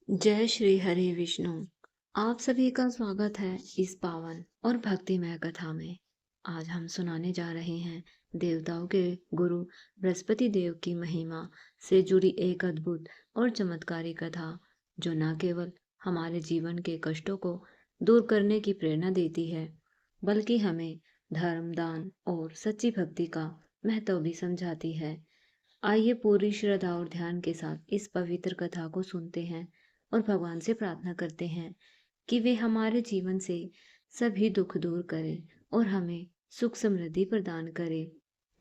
जय श्री हरि विष्णु। आप सभी का स्वागत है इस पावन और भक्तिमय कथा में। आज हम सुनाने जा रहे हैं देवताओं के गुरु बृहस्पति देव की महिमा से जुड़ी एक अद्भुत और चमत्कारी कथा, जो न केवल हमारे जीवन के कष्टों को दूर करने की प्रेरणा देती है, बल्कि हमें धर्म, दान और सच्ची भक्ति का महत्व भी समझाती है। आइए पूरी श्रद्धा और ध्यान के साथ इस पवित्र कथा को सुनते हैं और भगवान से प्रार्थना करते हैं कि वे हमारे जीवन से सभी दुख दूर करें और हमें सुख समृद्धि प्रदान करें।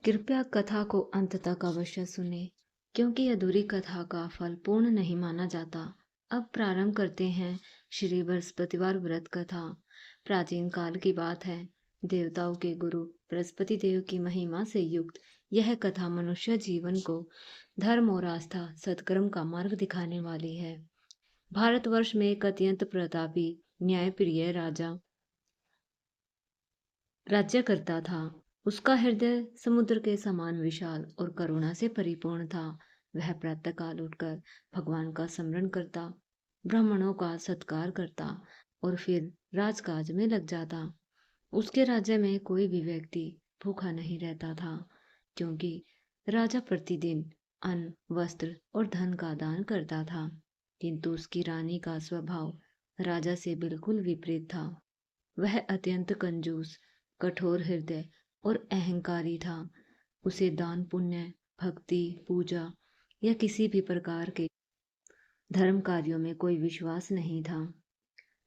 कृपया कथा को अंत तक अवश्य सुने, क्योंकि अधूरी कथा का फल पूर्ण नहीं माना जाता। अब प्रारंभ करते हैं श्री बृहस्पतिवार व्रत कथा। प्राचीन काल की बात है। देवताओं के गुरु बृहस्पति देव की महिमा से युक्त यह कथा मनुष्य जीवन को धर्म और आस्था सत्कर्म का मार्ग दिखाने वाली है। भारतवर्ष में एक अत्यंत प्रतापी न्यायप्रिय राजा राज्य करता था। उसका हृदय समुद्र के समान विशाल और करुणा से परिपूर्ण था। वह प्रातःकाल उठकर भगवान का स्मरण करता, ब्राह्मणों का सत्कार करता और फिर राजकाज में लग जाता। उसके राज्य में कोई भी व्यक्ति भूखा नहीं रहता था, क्योंकि राजा प्रतिदिन अन्न, वस्त्र और धन का दान करता था। किंतु उसकी रानी का स्वभाव राजा से बिल्कुल विपरीत था। वह अत्यंत कंजूस, कठोर हृदय और अहंकारी था। उसे दान, पुण्य, भक्ति, पूजा या किसी भी प्रकार के धर्म कार्यों में कोई विश्वास नहीं था।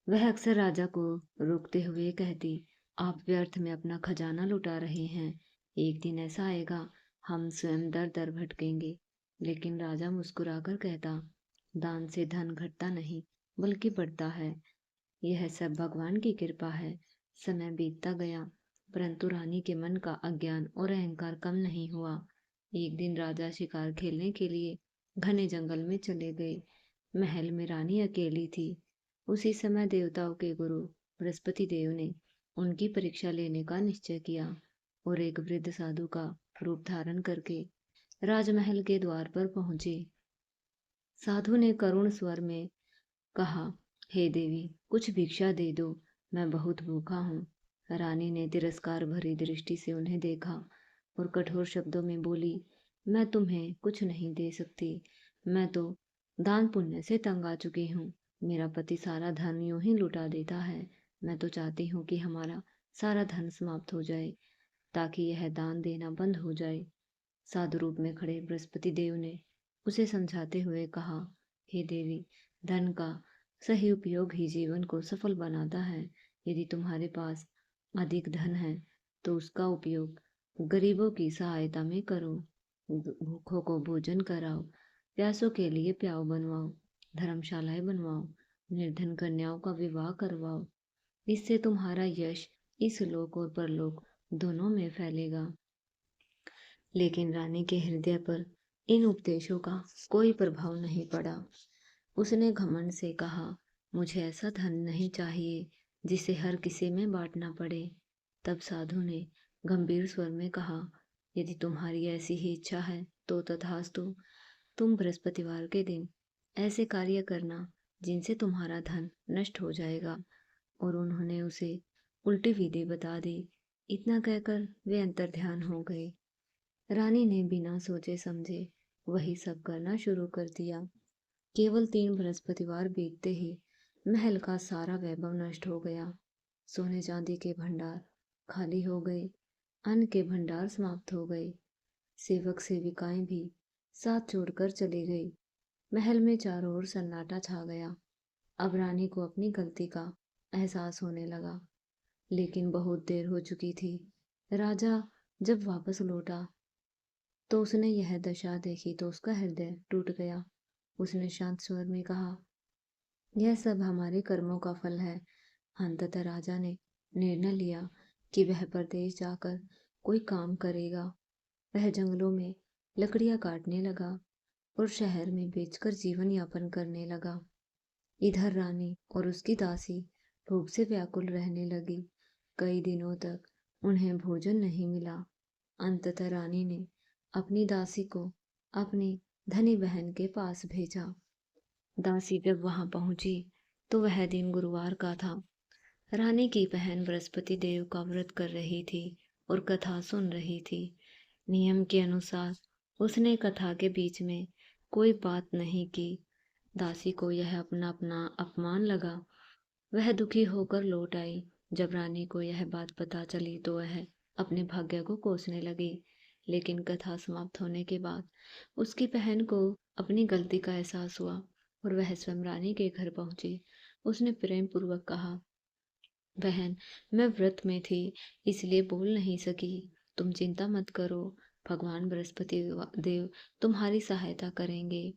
वह अक्सर राजा को रोकते हुए कहती, आप व्यर्थ में अपना खजाना लुटा रहे हैं। एक दिन ऐसा आएगा, हम स्वयं दर दर भटकेंगे। लेकिन राजा मुस्कुराकर कहता, दान से धन घटता नहीं, बल्कि बढ़ता है। यह सब भगवान की कृपा है। समय बीतता गया, परंतु रानी के मन का अज्ञान और अहंकार कम नहीं हुआ। एक दिन राजा शिकार खेलने के लिए घने जंगल में चले गए। महल में रानी अकेली थी। उसी समय देवताओं के गुरु बृहस्पति देव ने उनकी परीक्षा लेने का निश्चय किया और एक वृद्ध साधु का रूप धारण करके राजमहल के द्वार पर पहुंचे। साधु ने करुण स्वर में कहा, हे देवी, कुछ भिक्षा दे दो, मैं बहुत भूखा हूँ। रानी ने तिरस्कार भरी दृष्टि से उन्हें देखा और कठोर शब्दों में बोली, मैं तुम्हें कुछ नहीं दे सकती। मैं तो दान पुण्य से तंग आ चुकी हूँ। मेरा पति सारा धन यूं ही लुटा देता है। मैं तो चाहती हूँ कि हमारा सारा धन समाप्त हो जाए, ताकि यह दान देना बंद हो जाए। साधु रूप में खड़े बृहस्पति देव ने उसे समझाते हुए कहा, हे देवी, धन का सही उपयोग ही जीवन को सफल बनाता है। यदि तुम्हारे पास अधिक धन है, तो उसका उपयोग गरीबों की सहायता में करो। भूखों को भोजन कराओ, प्यासों के लिए प्याऊ बनवाओ, धर्मशालाएं बनवाओ, निर्धन कन्याओं का विवाह करवाओ। इससे तुम्हारा यश इस लोक और परलोक दोनों में फैलेगा। लेकिन रानी के हृदय पर इन उपदेशों का कोई प्रभाव नहीं पड़ा। उसने घमंड से कहा, मुझे ऐसा धन नहीं चाहिए जिसे हर किसी में बांटना पड़े। तब साधु ने गंभीर स्वर में कहा, यदि तुम्हारी ऐसी ही इच्छा है तो तथास्तु। तुम बृहस्पतिवार के दिन ऐसे कार्य करना जिनसे तुम्हारा धन नष्ट हो जाएगा। और उन्होंने उसे उल्टी विधि बता दी। इतना कहकर वे अंतर्ध्यान हो गए। रानी ने बिना सोचे समझे वही सब करना शुरू कर दिया। केवल 3 बृहस्पतिवार बीतते ही महल का सारा वैभव नष्ट हो गया। सोने चांदी के भंडार खाली हो गए, अन्न के भंडार समाप्त हो गए। सेवक सेविकाएं भी साथ छोड़कर चली गई। महल में चारों ओर सन्नाटा छा गया। अब रानी को अपनी गलती का एहसास होने लगा, लेकिन बहुत देर हो चुकी थी। राजा जब वापस लौटा तो उसने यह दशा देखी तो उसका हृदय टूट गया। उसने शांत स्वर में कहा, यह सब हमारे कर्मों का फल है। अंततः राजा ने निर्णय लिया कि वह परदेश जाकर कोई काम करेगा। वह जंगलों में लकड़ियां काटने लगा और शहर में बेचकर जीवन यापन करने लगा। इधर रानी और उसकी दासी भूख से व्याकुल रहने लगी। कई दिनों तक उन्हें भोजन नहीं मिला। अंततः रानी ने अपनी दासी को अपनी धनी बहन के पास भेजा। दासी जब वहां पहुंची तो वह दिन गुरुवार का था। रानी की बहन बृहस्पति देव का व्रत कर रही थी और कथा सुन रही थी। नियम के अनुसार उसने कथा के बीच में कोई बात नहीं की। दासी को यह अपना अपना अपमान लगा। वह दुखी होकर लौट आई। जब रानी को यह बात पता चली तो वह अपने भाग्य को कोसने लगी। लेकिन कथा समाप्त होने के बाद उसकी बहन को अपनी गलती का एहसास हुआ और वह स्वयं रानी के घर पहुंची। उसने प्रेम पूर्वक कहा, बहन, मैं व्रत में थी इसलिए बोल नहीं सकी। तुम चिंता मत करो, भगवान बृहस्पति देव तुम्हारी सहायता करेंगे।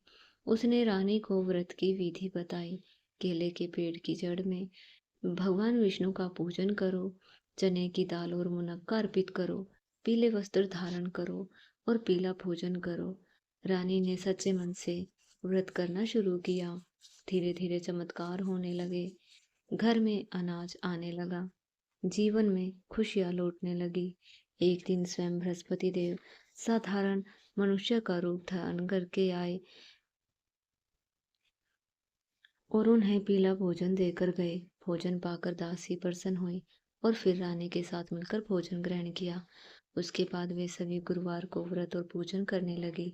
उसने रानी को व्रत की विधि बताई। केले के पेड़ की जड़ में भगवान विष्णु का पूजन करो, चने की दाल और मुनक्का अर्पित करो, पीले वस्त्र धारण करो और पीला भोजन करो। रानी ने सच्चे मन से व्रत करना शुरू किया। धीरे धीरे चमत्कार होने लगे। घर में अनाज आने लगा, जीवन में खुशियां लौटने लगी। एक दिन स्वयं बृहस्पति देव साधारण मनुष्य का रूप धारण करके आए और उन्हें पीला भोजन देकर गए। भोजन पाकर दासी प्रसन्न हुई और फिर रानी के साथ मिलकर भोजन ग्रहण किया। उसके बाद वे सभी गुरुवार को व्रत और पूजन करने लगी।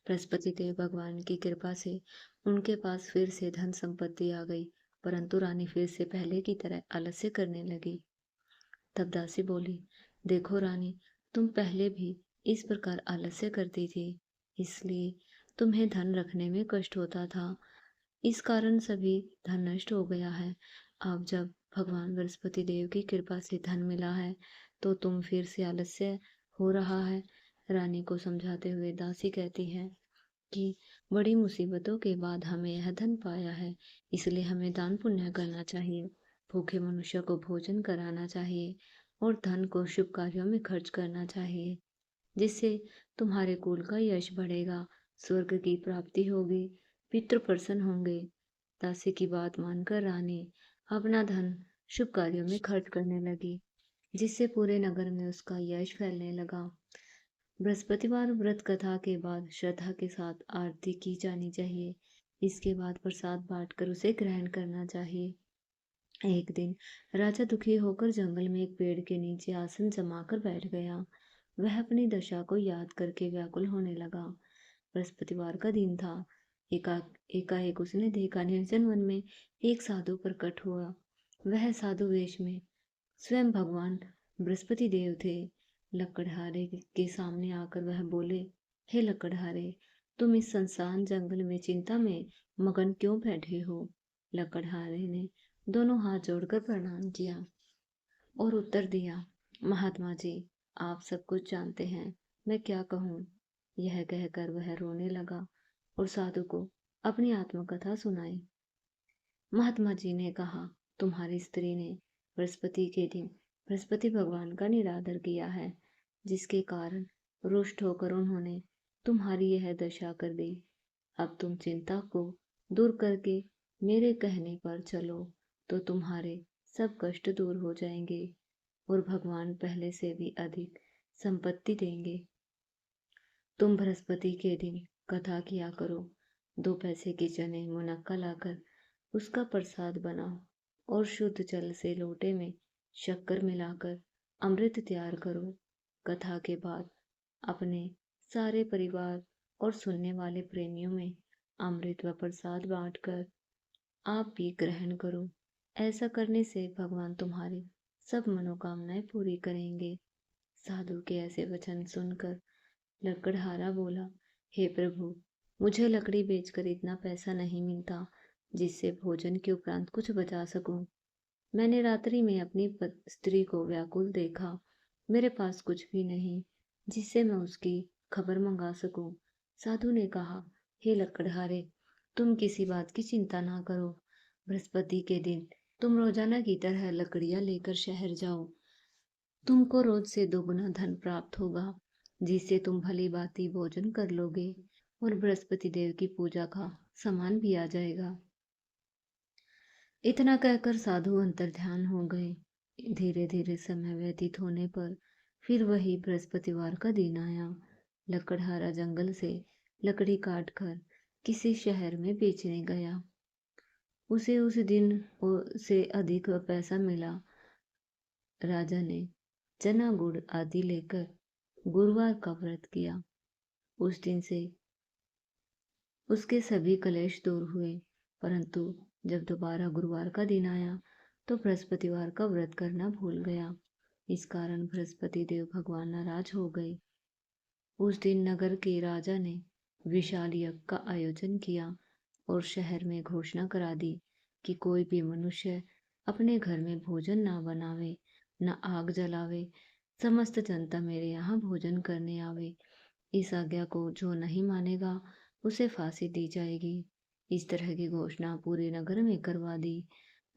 बृहस्पति देव भगवान की कृपा से उनके पास फिर से धन संपत्ति आ गई, परंतु रानी फिर से पहले की तरह आलस्य करने लगी। तब दासी बोली, देखो रानी, तुम पहले भी इस प्रकार आलस्य करती थी, इसलिए तुम्हें धन रखने में कष्ट होता था। इस कारण सभी धन नष्ट हो गया है। अब जब भगवान बृहस्पति देव की कृपा से धन मिला है तो तुम फिर से आलस्य हो रहा है। रानी को समझाते हुए दासी कहती है कि बड़ी मुसीबतों के बाद हमें यह धन पाया है, इसलिए हमें दान पुण्य करना चाहिए, भूखे मनुष्य को भोजन कराना चाहिए और धन को शुभ कार्यों में खर्च करना चाहिए, जिससे तुम्हारे कुल का यश बढ़ेगा, स्वर्ग की प्राप्ति होगी, पितृ प्रसन्न होंगे। दासी की बात मानकर रानी अपना धन शुभ कार्यों में खर्च करने लगी, जिससे पूरे नगर में उसका यश फैलने लगा। बृहस्पतिवार व्रत कथा के बाद श्रद्धा के साथ आरती की जानी चाहिए। इसके बाद प्रसाद बांटकर उसे ग्रहण करना चाहिए। एक दिन राजा दुखी होकर जंगल में एक पेड़ के नीचे आसन जमाकर बैठ गया। वह अपनी दशा को याद करके व्याकुल होने लगा। बृहस्पतिवार का दिन था। एकाएक उसने देखा निर्जन वन में एक साधु प्रकट हुआ। वह साधु वेश में स्वयं भगवान बृहस्पति देव थे। लकड़हारे के सामने आकर वह बोले, हे लकड़हारे, तुम इस संसान जंगल में चिंता में मगन क्यों बैठे हो? लकड़हारे ने दोनों हाथ जोड़कर प्रणाम किया और उत्तर दिया, महात्मा जी, आप सब कुछ जानते हैं, मैं क्या कहूँ। यह कहकर वह रोने लगा और साधु को अपनी आत्मकथा सुनाई। महात्मा जी ने कहा, तुम्हारी स्त्री ने बृहस्पति के दिन बृहस्पति भगवान का निरादर किया है, जिसके कारण रुष्ट होकर उन्होंने तुम्हारी यह दशा कर दी। अब तुम चिंता को दूर करके मेरे कहने पर चलो तो तुम्हारे सब कष्ट दूर हो जाएंगे और भगवान पहले से भी अधिक संपत्ति देंगे। तुम बृहस्पति के दिन कथा किया करो। 2 पैसे के चने मुनक्का लाकर उसका प्रसाद बनाओ और शुद्ध जल से लोटे में शक्कर मिलाकर अमृत तैयार करो। कथा के बाद अपने सारे परिवार और सुनने वाले प्रेमियों में अमृत व प्रसाद बांटकर आप भी ग्रहण करो। ऐसा करने से भगवान तुम्हारी सब मनोकामनाएं पूरी करेंगे। साधु के ऐसे वचन सुनकर लकड़हारा बोला, हे प्रभु, मुझे लकड़ी बेचकर इतना पैसा नहीं मिलता जिससे भोजन के उपरांत कुछ बचा सकूं। मैंने रात्रि में अपनी स्त्री को व्याकुल देखा। मेरे पास कुछ भी नहीं जिससे मैं उसकी खबर मंगा सकूं। साधु ने कहा, हे लकड़हारे, तुम किसी बात की चिंता ना करो। बृहस्पति के दिन तुम रोजाना की तरह लकड़ियां लेकर शहर जाओ। तुमको रोज से 2 गुना धन प्राप्त होगा, जिससे तुम भली भांति भोजन कर लोगे और बृहस्पति देव की पूजा का सामान भी आ जाएगा। इतना कहकर साधु अंतर्ध्यान हो गए। धीरे धीरे समय व्यतीत होने पर फिर वही बृहस्पतिवार का दिन आया। लकड़हारा जंगल से लकड़ी काट कर किसी शहर में बेचने गया। उसे उस दिन से अधिक पैसा मिला। राजा ने चना गुड़ आदि लेकर गुरुवार का व्रत किया। उस दिन से उसके सभी कलेश दूर हुए। परंतु जब दोबारा गुरुवार का दिन आया तो बृहस्पतिवार का व्रत करना भूल गया। इस कारण बृहस्पति देव भगवान नाराज हो गए। उस दिन नगर के राजा ने विशाल यज्ञ का आयोजन किया और शहर में घोषणा करा दी कि कोई भी मनुष्य अपने घर में भोजन ना बनावे, न आग जलावे। समस्त जनता मेरे यहाँ भोजन करने आवे। इस आज्ञा को जो नहीं मानेगा उसे फांसी दी जाएगी। इस तरह की घोषणा पूरे नगर में करवा दी।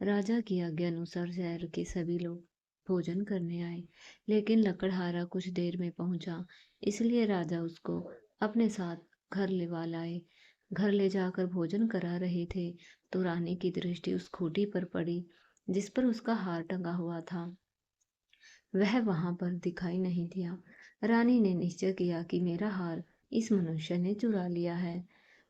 राजा की आज्ञा अनुसार शहर के सभी लोग भोजन करने आए, लेकिन लकड़हारा कुछ देर में पहुंचा, इसलिए राजा उसको अपने साथ घर लेवा लाए। घर ले जाकर भोजन करा रहे थे तो रानी की दृष्टि उस खूंटी पर पड़ी जिस पर उसका हार टंगा हुआ था। वह वहां पर दिखाई नहीं दिया। रानी ने निश्चय किया कि मेरा हार इस मनुष्य ने चुरा लिया है।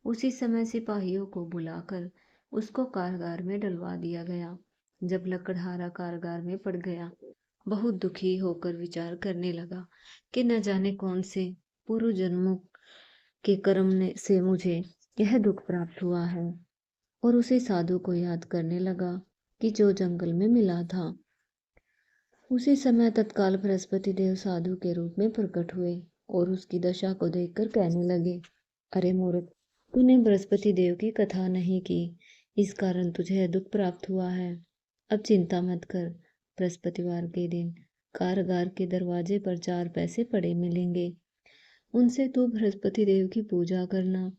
उसी समय सिपाहियों को बुलाकर उसको कारागार में डलवा दिया गया। जब लकड़हारा कारागार में पड़ गया, बहुत दुखी होकर विचार करने लगा कि न जाने कौन से पूर्व जन्मों के कर्म से मुझे यह दुख प्राप्त हुआ है। और उसे साधु को याद करने लगा कि जो जंगल में मिला था। उसी समय तत्काल बृहस्पति देव साधु के रूप में प्रकट हुए और उसकी दशा को देखकर कहने लगे, अरे मूर्ख, तूने बृहस्पति देव की कथा नहीं की, इस कारण तुझे दुख प्राप्त हुआ है। अब चिंता मत कर। बृहस्पतिवार के दिन कारागार के दरवाजे पर 4 पैसे पड़े मिलेंगे। उनसे तू बृहस्पति देव की पूजा करना,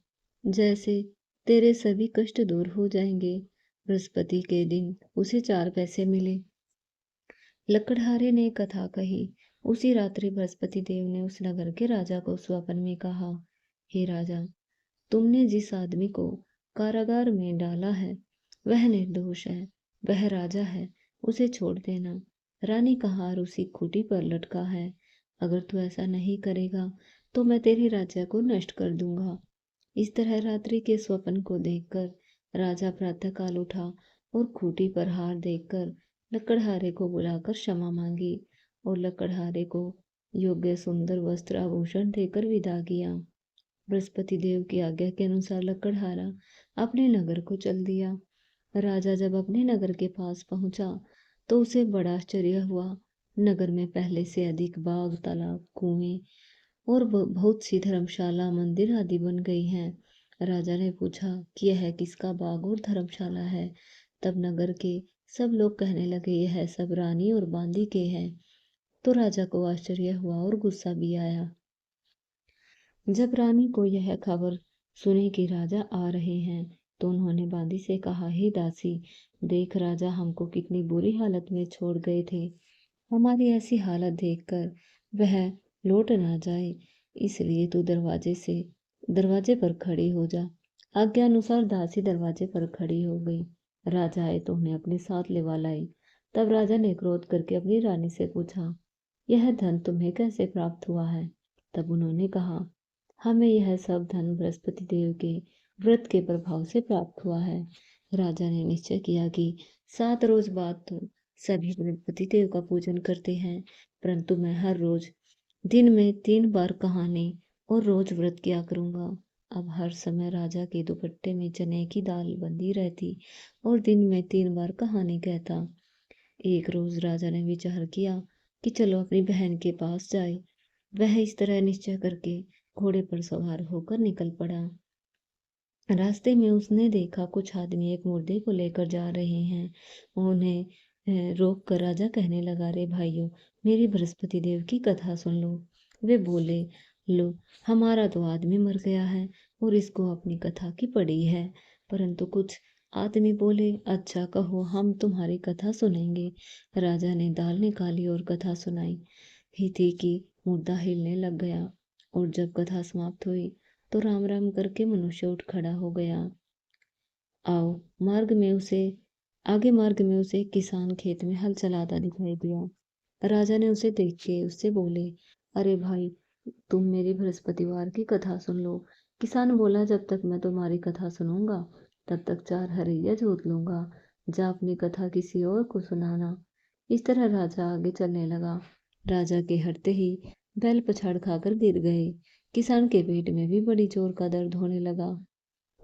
जैसे तेरे सभी कष्ट दूर हो जाएंगे। बृहस्पति के दिन उसे 4 पैसे मिले। लकड़हारे ने कथा कही। उसी रात्रि बृहस्पति देव ने उस नगर के राजा को स्वप्न में कहा, हे राजा, तुमने जिस आदमी को कारागार में डाला है वह निर्दोष है, वह राजा है, उसे छोड़ देना। रानी का हार उसी खूंटी पर लटका है। अगर तू ऐसा नहीं करेगा तो मैं तेरे राज्य को नष्ट कर दूंगा। इस तरह रात्रि के स्वप्न को देखकर राजा प्रातःकाल उठा और खूंटी पर हार देखकर लकड़हारे को बुलाकर क्षमा मांगी और लकड़हारे को योग्य सुंदर वस्त्र आभूषण देकर विदा किया। बृहस्पति देव की आज्ञा के अनुसार लकड़हारा अपने नगर को चल दिया। राजा जब अपने नगर के पास पहुंचा तो उसे बड़ा आश्चर्य हुआ। नगर में पहले से अधिक बाग, तालाब, कुएं और बहुत सी धर्मशाला, मंदिर आदि बन गई हैं। राजा ने पूछा कि यह किसका बाग और धर्मशाला है। तब नगर के सब लोग कहने लगे, यह सब रानी और बांदी के हैं। तो राजा को आश्चर्य हुआ और गुस्सा भी आया। जब रानी को यह खबर सुनी कि राजा आ रहे हैं तो उन्होंने बांदी से कहा, हे दासी, देख राजा हमको कितनी बुरी हालत में छोड़ गए थे। हमारी ऐसी हालत देखकर वह लौट ना जाए, इसलिए तू दरवाजे पर खड़ी हो जा। आज्ञा अनुसार दासी दरवाजे पर खड़ी हो गई। राजा आए तो उन्हें अपने साथ लेवा लाई। तब राजा ने क्रोध करके अपनी रानी से पूछा, यह धन तुम्हें कैसे प्राप्त हुआ है? तब उन्होंने कहा, हमें यह सब धन बृहस्पति देव के व्रत के प्रभाव से प्राप्त हुआ है। राजा ने निश्चय किया कि 7 रोज बाद तो सभी बृहस्पति देव का पूजन करते हैं, परंतु मैं हर रोज दिन में 3 बार कहानी और रोज व्रत किया करूंगा। अब हर समय राजा के दुपट्टे में चने की दाल बंधी रहती और दिन में 3 बार कहानी कहता। एक रोज राजा ने विचार किया कि चलो अपनी बहन के पास जाए। वह इस तरह निश्चय करके घोड़े पर सवार होकर निकल पड़ा। रास्ते में उसने देखा कुछ आदमी एक मुर्दे को लेकर जा रहे हैं। उन्हें रोक कर राजा कहने लगा, रे भाइयों, मेरी बृहस्पति देव की कथा सुन लो। वे बोले, लो, हमारा तो आदमी मर गया है और इसको अपनी कथा की पड़ी है। परंतु कुछ आदमी बोले, अच्छा कहो, हम तुम्हारी कथा सुनेंगे। राजा ने दाल निकाली और कथा सुनाई ही थी कि मुर्दा हिलने लग गया। और जब कथा समाप्त हुई तो राम राम करके मनुष्य उठ खड़ा हो गया। आओ मार्ग में उसे एक किसान खेत में हल चलाता दिखाई दिया। राजा ने उसे देख के उससे बोले, अरे भाई, तुम मेरी बृहस्पतिवार की कथा सुन लो। किसान बोला, जब तक मैं तुम्हारी कथा सुनूंगा तब तक 4 हरैया जोत लूंगा। जा अपनी कथा किसी और को सुनाना। इस तरह राजा आगे चलने लगा। राजा के हटते ही बैल पछाड़ खाकर गिर गए। किसान के पेट में भी बड़ी जोर का दर्द होने लगा।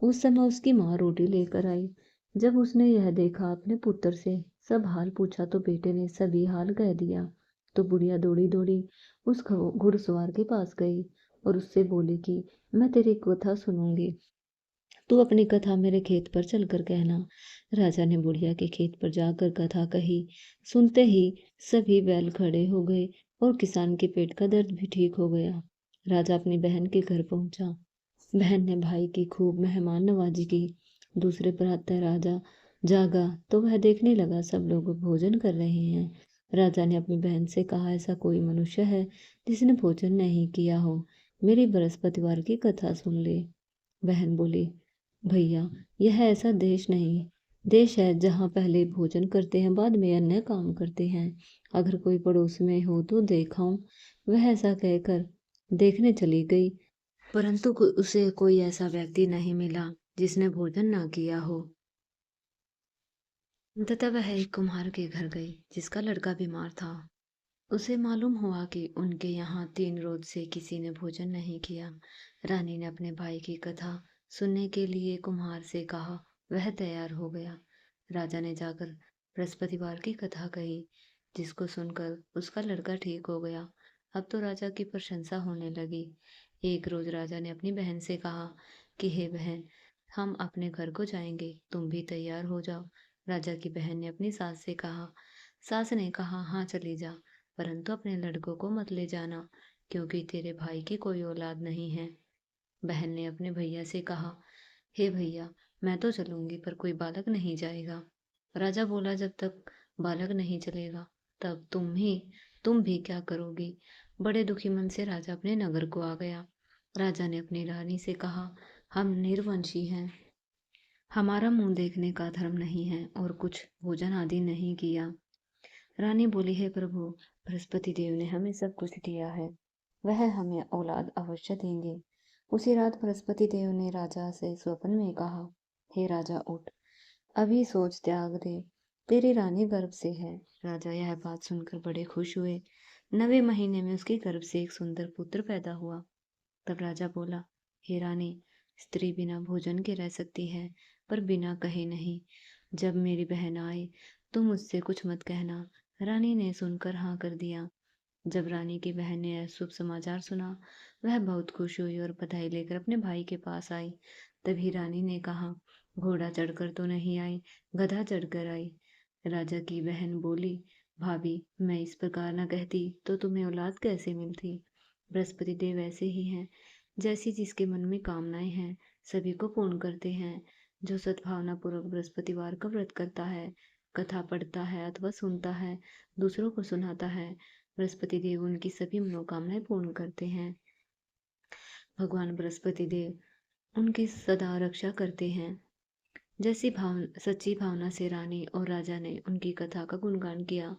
उस समय उसकी माँ रोटी लेकर आई। जब उसने यह देखा अपने पुत्र से सब हाल पूछा तो बेटे ने सभी हाल कह दिया। तो बुढ़िया दौड़ी दौड़ी उस घुड़सवार के पास गई और उससे बोली कि मैं तेरी कथा सुनूंगी, तू अपनी कथा मेरे खेत पर चलकर कहना। राजा ने बुढ़िया के खेत पर जाकर कथा कही। सुनते ही सभी बैल खड़े हो गए और किसान के पेट का दर्द भी ठीक हो गया। राजा अपनी बहन के घर पहुंचा। बहन ने भाई की खूब मेहमान नवाजी की। दूसरे प्रातः राजा जागा तो वह देखने लगा सब लोग भोजन कर रहे हैं। राजा ने अपनी बहन से कहा, ऐसा कोई मनुष्य है जिसने भोजन नहीं किया हो? मेरी बृहस्पतिवार की कथा सुन ले। बहन बोली, भैया यह ऐसा देश नहीं, देश है जहाँ पहले भोजन करते हैं बाद में अन्य काम करते हैं। अगर कोई पड़ोस में हो तो देखाऊं। वह ऐसा कहकर देखने चली गई, परंतु उसे कोई ऐसा व्यक्ति नहीं मिला जिसने भोजन ना किया हो। अंततः वह एक कुम्हार के घर गई जिसका लड़का बीमार था। उसे मालूम हुआ कि उनके यहाँ 3 रोज से किसी ने भोजन नहीं किया। रानी ने अपने भाई की कथा सुनने के लिए कुम्हार से कहा। वह तैयार हो गया। राजा ने जाकर बृहस्पतिवार की कथा कही, जिसको सुनकर उसका लड़का ठीक हो गया। अब तो राजा की प्रशंसा होने लगी। एक रोज राजा ने अपनी बहन से कहा कि हे बहन, हम अपने घर को जाएंगे, तुम भी तैयार हो जाओ। राजा की बहन ने अपनी सास से कहा। सास ने कहा, हाँ चली जा, परंतु अपने लड़कों को मत ले जाना, क्योंकि तेरे भाई की कोई औलाद नहीं है। बहन ने अपने भैया से कहा, हे भैया, मैं तो चलूंगी पर कोई बालक नहीं जाएगा। राजा बोला, जब तक बालक नहीं चलेगा तब तुम भी क्या करोगी? बड़े दुखी मन से राजा अपने नगर को आ गया। राजा ने अपनी रानी से कहा, हम निर्वंशी हैं, हमारा मुंह देखने का धर्म नहीं है और कुछ भोजन आदि नहीं किया। रानी बोली, हे प्रभु, बृहस्पति देव ने हमें सब कुछ दिया है, वह हमें औलाद अवश्य देंगे। उसी रात बृहस्पति देव ने राजा से स्वप्न में कहा, हे राजा उठ, अभी सोच त्याग दे, तेरी रानी गर्भ से है। राजा यह बात सुनकर बड़े खुश हुए। 9वें महीने में उसके गर्भ से एक सुंदर पुत्र पैदा हुआ। तब राजा बोला, हे रानी, स्त्री बिना भोजन के रह सकती है, पर बिना कहे नहीं। जब मेरी बहन आए तो मुझसे कुछ मत कहना। रानी ने सुनकर हाँ कर दिया। जब रानी की बहन ने यह शुभ समाचार सुना, वह बहुत खुश हुई और बधाई लेकर अपने भाई के पास आई। तभी रानी ने कहा, घोड़ा चढ़कर तो नहीं आई, गधा चढ़कर आई। राजा की बहन बोली, भाभी, मैं इस प्रकार न कहती तो तुम्हें औलाद कैसे मिलती? बृहस्पति देव ऐसे ही हैं, जैसी जिसके मन में कामनाएं हैं सभी को पूर्ण करते हैं। जो सद्भावना पूर्वक बृहस्पतिवार का व्रत करता है, कथा पढ़ता है अथवा सुनता है, दूसरों को सुनाता है, बृहस्पति देव उनकी सभी मनोकामनाएं पूर्ण करते हैं। भगवान बृहस्पति देव उनकी सदा रक्षा करते हैं। जैसी सच्ची भावना से रानी और राजा ने उनकी कथा का गुणगान किया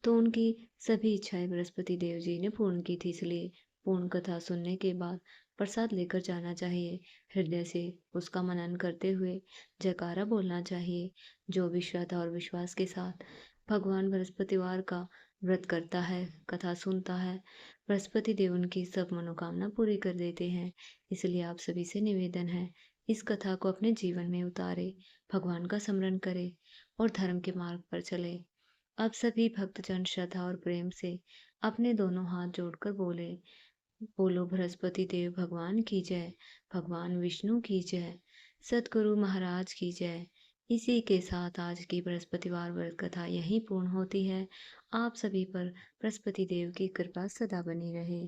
तो उनकी सभी इच्छाएं बृहस्पति देव जी ने पूर्ण की थी। इसलिए पूर्ण कथा सुनने के बाद प्रसाद लेकर जाना चाहिए। हृदय से उसका मनन करते हुए जयकारा बोलना चाहिए। जो भी श्रद्धा और विश्वास के साथ भगवान बृहस्पतिवार का व्रत करता है, कथा सुनता है, बृहस्पति देव उनकी सब मनोकामना पूरी कर देते हैं। इसलिए आप सभी से निवेदन है, इस कथा को अपने जीवन में उतारे, भगवान का स्मरण करे और धर्म के मार्ग पर चले। अब सभी भक्तजन श्रद्धा और प्रेम से अपने दोनों हाथ जोड़कर बोले, बोलो बृहस्पति देव भगवान की जय, भगवान विष्णु की जय, सतगुरु महाराज की जय। इसी के साथ आज की बृहस्पतिवार व्रत कथा यहीं पूर्ण होती है। आप सभी पर बृहस्पति देव की कृपा सदा बनी रहे।